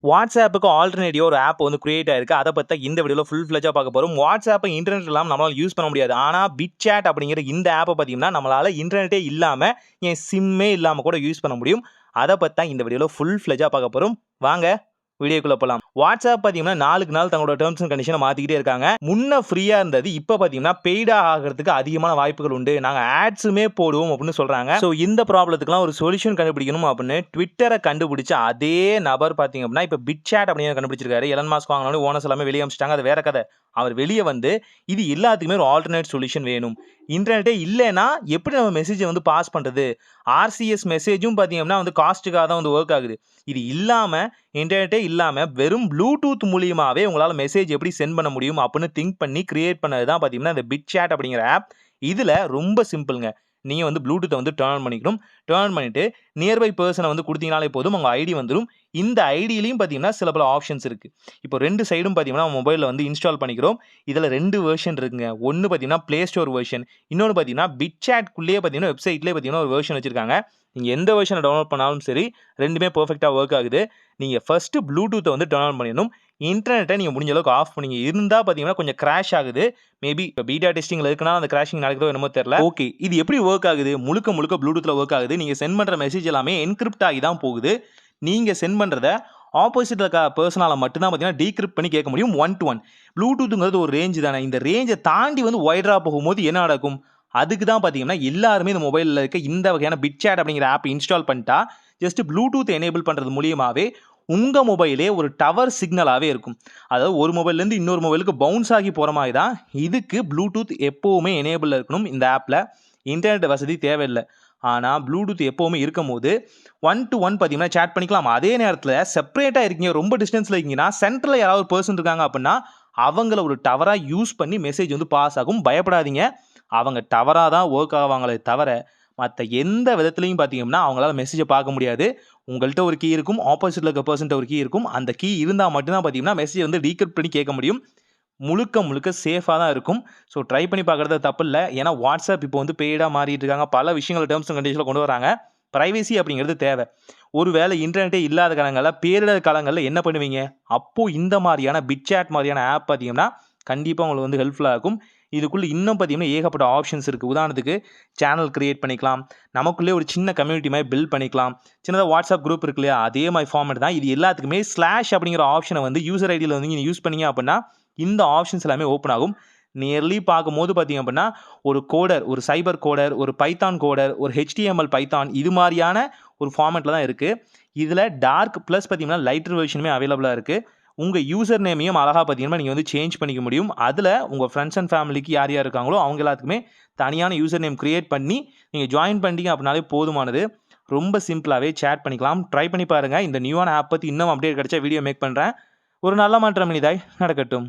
வாட்ஸ்அப்புக்கு ஆல்டர்னேட்டிவா ஒரு ஆப் வந்து கிரியேட் ஆயிருக்கு. அத பத்தி இந்த வீடியோல ஃபுல் ஃபிளெட்ஜா பார்க்க போறோம். வாட்ஸ்அப்ப இன்டர்நெட் இல்லாம நம்மளால யூஸ் பண்ண முடியாது. ஆனா பிட்சாட் அப்படிங்கிற இந்த ஆப்ப பார்த்தீங்கன்னா, நம்மளால இன்டர்நெட்டே இல்லாம என் சிம்மே இல்லாம கூட யூஸ் பண்ண முடியும். அத பத்தி தான் இந்த வீடியோல ஃபுல் ஃபிளெட்ஜா பார்க்க போறோம். வாங்க வீடியோக்குள்ள போலாம். வாட்ஸ்அப் பார்த்தீங்கன்னா, நாளுக்கு நாள் தங்களோட டெர்ம்ஸ் அண்ட் கண்டிஷன மாத்திக்கிட்டே இருக்காங்க. முன்ன ஃப்ரீயா இருந்தது. இப்ப பார்த்தீங்கன்னா, பெய்டா ஆகுறதுக்கு அதிகமான வாய்ப்புகள் உண்டு. நாங்க ஆட்ஸுமே போடுவோம் அப்படின்னு சொல்றாங்க. சோ இந்த ப்ராப்ளத்துக்குலாம் ஒரு சொல்யூஷன் கண்டுபிடிக்கணும் அப்படின்னு ட்விட்டர கண்டுபிடிச்ச அதே நபர் பார்த்தீங்க அப்படின்னா, இப்ப பிட்சாட் அப்படிங்கிறத கண்டுபிடிச்சிருக்காரு. எலன் மாஸ்க் வாங்குனோனே ஓனர்ஸ் எல்லாமே வெளிய அனுப்பிச்சிட்டாங்க. அது வேற கதை. அவர் வெளிய வந்து இது எல்லாத்துக்குமே ஒரு ஆல்டர்னேட் சொல்யூஷன் வேணும். இன்டர்நெட்டே இல்லன்னா எப்படி நம்ம மெசேஜ வந்து பாஸ் பண்றது? ஆர்சிஎஸ் மெசேஜும் பார்த்தீங்க அப்படின்னா வந்து காஸ்ட்டுக்காக தான் வந்து வொர்க் ஆகுது. இது இல்லாம இன்டர்நெட்டே இல்லாம வெறும் ப்ளூடூத் மூலியமாவே உங்களால மெசேஜ் எப்படி சென்ட் பண்ண முடியும் அப்படின்னு திங்க் பண்ணி கிரியேட் பண்ணது தான் பார்த்தீங்கன்னா, இந்த பிட்சாட் அப்படிங்கிற ஆப். இதுல ரொம்ப சிம்பிள்ங்க. நீங்க வந்து ப்ளூடூத்த வந்து டர்ன் ஆன் பண்ணிக்கணும். டர்ன் ஆன் பண்ணிட்டு நியர் பை பெர்சன வந்து குடுத்தீங்கனாலே போதும். உங்க ஐடி வந்துரும். இந்த ஐடியிலயும் பார்த்தீங்கன்னா, சில பல ஆப்ஷன்ஸ் இருக்கு. இப்போ 2 சைடும் பார்த்தீங்கன்னா, மொபைல்ல வந்து இன்ஸ்டால் பண்ணிக்கிறோம். இதுல 2 வெர்ஷன் இருக்குங்க. ஒண்ணு பார்த்தீங்கன்னா, Play Store வெர்ஷன். இன்னொன்னு பார்த்தீங்கன்னா, பிட்சாட்குள்ளேயே பார்த்தீங்கன்னா, வெப்சைட்லயே பார்த்தீங்கன்னா, ஒரு வெர்ஷன் வச்சிருக்காங்க. நீங்க எந்த வெர்ஷன டவுன்லோட் பண்ணாலும் சரி, 2மே பெர்ஃபெக்ட்டா வொர்க் ஆகுது. நீங்க ஃபர்ஸ்ட் ப்ளூடூத்த வந்து டர்ன் ஆன் பண்ணிடணும். இன்டர்நெட்ட நீங்க முடிஞ்ச அளவுக்கு ஆஃப் பண்ணீங்க. இருந்தா பார்த்தீங்கன்னா, கொஞ்சம் கிராஷ் ஆகுது. மேபி இப்ப பீட்டா டெஸ்டிங்ல இருக்குன்னா, அந்த கிராஷிங் நடக்குதோ என்னமோ தெரியல. ஓகே. இது எப்படி வொர்க் ஆகுது? முழுக்க முழுக்க ப்ளூடூத்ல வொர்க் ஆகுது. நீங்க சென்ட் பண்ற மெசேஜ் எல்லாமே என்கிரிப்ட் ஆகி தான் போகுது. நீங்க சென்ட் பண்றத ஆப்போசிட்ல இருக்க பெர்சனால மட்டும் தான் பார்த்தீங்கன்னா, டீக்ரிப்ட் பண்ணி கேட்க முடியும். 1 to 1. ப்ளூடூத்ங்கிறது ஒரு ரேஞ்ச் தானே. இந்த ரேஞ்ச தாண்டி வந்து வைடரா போகும்போது என்ன நடக்கும்? அதுக்கு தான் பார்த்தீங்கன்னா, எல்லாருமே இந்த மொபைல்ல இருக்க இந்த வகையான பிட்சாட் அப்படிங்கிற ஆப் இன்ஸ்டால் பண்ணிட்டா, ஜஸ்ட் ப்ளூடூத் எனேபிள் பண்றது மூலியமாவே உங்க மொபைலே ஒரு டவர் சிக்னலாவே இருக்கும். அதாவது ஒரு மொபைல்ல இருந்து இன்னொரு மொபைலுக்கு பவுன்ஸ் ஆகி போற மாரி தான். இதுக்கு ப்ளூடூத் எப்பவுமே எனேபிள்ல இருக்கணும் இந்த ஆப்ல. இன்டர்நெட் வசதி தேவையில்ல. ஆனா ப்ளூடூத் எப்பவுமே இருக்கும்போது 1 to 1 பார்த்தீங்கன்னா சாட் பண்ணிக்கலாம். அதே நேரத்துல செப்பரேட்டா இருக்கீங்க, ரொம்ப டிஸ்டன்ஸ்ல இருக்கீங்கன்னா, சென்டர்ல யாராவது ஒரு பெர்சன் இருக்காங்க அப்படின்னா, அவங்கள ஒரு டவரா யூஸ் பண்ணி மெசேஜ் வந்து பாஸ் ஆகும். பயப்படாதீங்க. அவங்க டவரா தான் வொர்க் ஆவாங்களே தவிர, மத்த எந்த விதத்திலயும் பார்த்தீங்கன்னா, அவங்களால மெசேஜ பார்க்க முடியாது. உங்கள்ட்ட ஒரு கீ இருக்கும். ஆப்போசிட்ல இருக்க பெர்சன்ட்ட ஒரு கீ இருக்கும். அந்த கீ இருந்தா மட்டும் தான் பார்த்தீங்கன்னா, மெசேஜ் வந்து டீக்ரிப்ட் பண்ணி கேட்க முடியும். முழுக்க முழுக்க சேஃபா தான் இருக்கும். ஸோ ட்ரை பண்ணி பார்க்குறது தப்பில்ல. ஏன்னா WhatsApp இப்போ வந்து பெய்டா மாறிட்டு இருக்காங்க. பல விஷயங்கள டெர்ம்ஸ் அண்ட் கண்டிஷன்ல கொண்டு வராங்க. பிரைவசி அப்படிங்கிறது தேவை. ஒருவேளை இன்டர்நெட்டே இல்லாத காலங்கள்ல, பேரிடர் காலங்கள்ல என்ன பண்ணுவீங்க? அப்போ இந்த மாரியான பிட்சாட் மாரியான ஆப் பார்த்தீங்கன்னா, கண்டிப்பா உங்களுக்கு வந்து ஹெல்ப்ஃபுல்லா இருக்கும். இதுக்குள்ள இன்னும் பார்த்தீங்கன்னா, ஏகப்பட்ட ஆப்ஷன்ஸ் இருக்கு. உதாரணத்துக்கு சேனல் கிரியேட் பண்ணிக்கலாம். நமக்குள்ளே ஒரு சின்ன கம்யூனிட்டி மாரி பில்ட் பண்ணிக்கலாம். சின்னதா WhatsApp குரூப் இருக்கு இல்லையா? அதே மாரி ஃபார்மேட் தான். இது எல்லாத்துக்குமே ஸ்லாஷ் அப்படிங்கிற ஆப்ஷன வந்து யூசர் ஐடியில வந்து நீங்க யூஸ் பண்ணீங்க அப்படின்னா, இந்த ஆப்ஷன்ஸ் எல்லாமே ஓப்பன் ஆகும். நியர்லி பார்க்கும்போது பார்த்தீங்க அப்படின்னா, ஒரு கோடர், ஒரு சைபர் கோடர், ஒரு பைத்தான் கோடர், ஒரு HTML பைத்தான் இது மாரியான ஒரு ஃபார்மேட்ல தான் இருக்கு. இதுல டார்க் பிளஸ் பார்த்தீங்கன்னா, லைட்டர் வெர்ஷனுமே அவைலபிளா இருக்கு. உங்க யூசர் நேமையும் அழகா பார்த்தீங்கன்னா, நீங்க வந்து சேஞ்ச் பண்ணிக்க முடியும். அதுல உங்க ஃபிரெண்ட்ஸ் அண்ட் ஃபேமிலிக்கு யார் யார் இருக்காங்களோ, அவங்க எல்லாத்துக்குமே தனியான யூசர் நேம் கிரியேட் பண்ணி, நீங்க ஜாயின் பண்ணிட்டீங்க அப்படின்னாலே போதுமானது. ரொம்ப சிம்பிளாவே சேட் பண்ணிக்கலாம். ட்ரை பண்ணி பாருங்க. இந்த நியூவான ஆப் பத்தி இன்னும் அப்டேட் கிடைச்சா வீடியோ மேக் பண்றேன். ஒரு நல்ல மாற்றம் இனிதாய் நடக்கட்டும்.